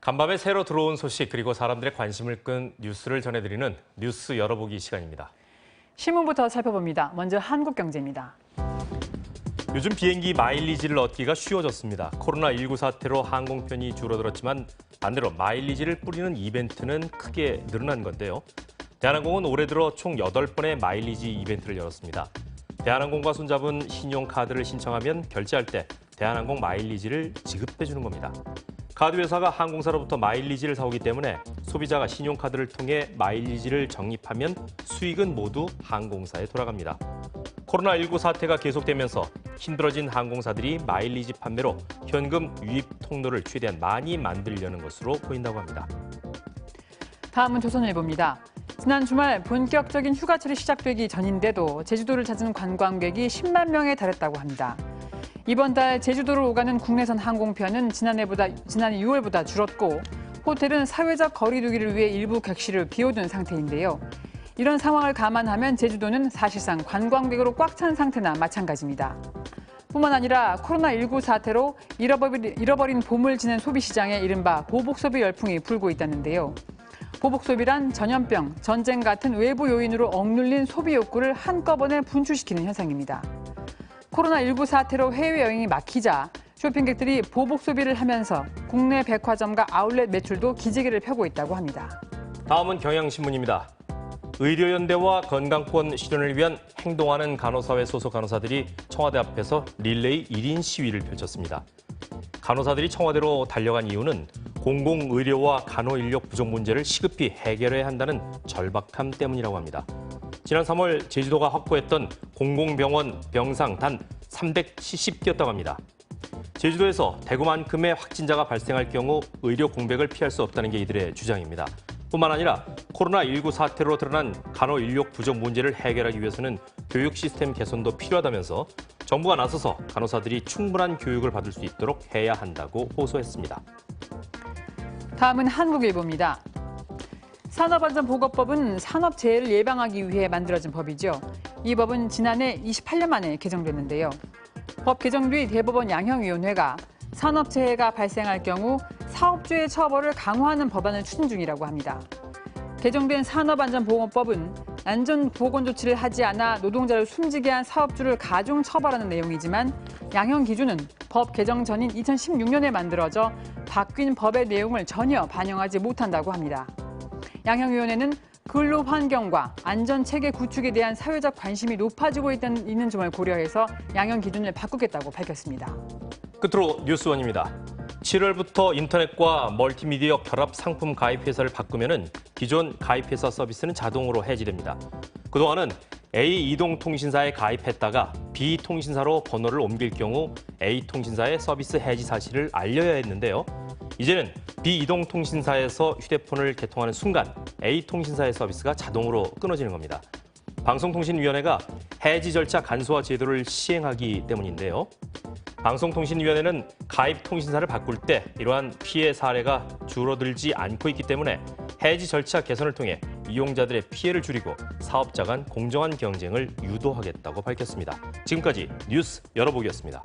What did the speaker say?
간밤에 새로 들어온 소식 그리고 사람들의 관심을 끈 뉴스를 전해드리는 뉴스 열어보기 시간입니다. 신문부터 살펴봅니다. 먼저 한국경제입니다. 요즘 비행기 마일리지를 얻기가 쉬워졌습니다. 코로나19 사태로 항공편이 줄어들었지만 반대로 마일리지를 뿌리는 이벤트는 크게 늘어난 건데요. 대한항공은 올해 들어 총 8번의 마일리지 이벤트를 열었습니다. 대한항공과 손잡은 신용카드를 신청하면 결제할 때 대한항공 마일리지를 지급해주는 겁니다. 카드 회사가 항공사로부터 마일리지를 사오기 때문에 소비자가 신용카드를 통해 마일리지를 적립하면 수익은 모두 항공사에 돌아갑니다. 코로나19 사태가 계속되면서 힘들어진 항공사들이 마일리지 판매로 현금 유입 통로를 최대한 많이 만들려는 것으로 보인다고 합니다. 다음은 조선일보입니다. 지난 주말 본격적인 휴가철이 시작되기 전인데도 제주도를 찾은 관광객이 10만 명에 달했다고 합니다. 이번 달 제주도를 오가는 국내선 항공편은 지난해 6월보다 줄었고 호텔은 사회적 거리 두기를 위해 일부 객실을 비워둔 상태인데요. 이런 상황을 감안하면 제주도는 사실상 관광객으로 꽉 찬 상태나 마찬가지입니다. 뿐만 아니라 코로나19 사태로 잃어버린 봄을 지낸 소비시장에 이른바 보복소비 열풍이 불고 있다는데요. 보복소비란 전염병, 전쟁 같은 외부 요인으로 억눌린 소비 욕구를 한꺼번에 분출시키는 현상입니다. 코로나19 사태로 해외여행이 막히자 쇼핑객들이 보복 소비를 하면서 국내 백화점과 아울렛 매출도 기지개를 펴고 있다고 합니다. 다음은 경향신문입니다. 의료연대와 건강보건 실현을 위한 행동하는 간호사회 소속 간호사들이 청와대 앞에서 릴레이 1인 시위를 펼쳤습니다. 간호사들이 청와대로 달려간 이유는 공공의료와 간호인력 부족 문제를 시급히 해결해야 한다는 절박함 때문이라고 합니다. 지난 3월 제주도가 확보했던 공공병원 병상 단 370개였다고 합니다. 제주도에서 대구만큼의 확진자가 발생할 경우 의료 공백을 피할 수 없다는 게 이들의 주장입니다. 뿐만 아니라 코로나19 사태로 드러난 간호 인력 부족 문제를 해결하기 위해서는 교육 시스템 개선도 필요하다면서 정부가 나서서 간호사들이 충분한 교육을 받을 수 있도록 해야 한다고 호소했습니다. 다음은 한국일보입니다. 산업안전보건법은 산업재해를 예방하기 위해 만들어진 법이죠. 이 법은 지난해 28년 만에 개정됐는데요. 법 개정 뒤 대법원 양형위원회가 산업재해가 발생할 경우 사업주의 처벌을 강화하는 법안을 추진 중이라고 합니다. 개정된 산업안전보건법은 안전보건 조치를 하지 않아 노동자를 숨지게 한 사업주를 가중 처벌하는 내용이지만 양형 기준은 법 개정 전인 2016년에 만들어져 바뀐 법의 내용을 전혀 반영하지 못한다고 합니다. 양형위원회는 근로 환경과 안전체계 구축에 대한 사회적 관심이 높아지고 있는 점을 고려해서 양형 기준을 바꾸겠다고 밝혔습니다. 끝으로 뉴스원입니다. 7월부터 인터넷과 멀티미디어 결합 상품 가입 회사를 바꾸면 기존 가입 회사 서비스는 자동으로 해지됩니다. 그동안은 A 이동통신사에 가입했다가 B 통신사로 번호를 옮길 경우 A 통신사의 서비스 해지 사실을 알려야 했는데요. 이제는 B 이동통신사에서 휴대폰을 개통하는 순간 A 통신사의 서비스가 자동으로 끊어지는 겁니다. 방송통신위원회가 해지 절차 간소화 제도를 시행하기 때문인데요. 방송통신위원회는 가입 통신사를 바꿀 때 이러한 피해 사례가 줄어들지 않고 있기 때문에 해지 절차 개선을 통해 이용자들의 피해를 줄이고 사업자 간 공정한 경쟁을 유도하겠다고 밝혔습니다. 지금까지 뉴스 열어보기였습니다.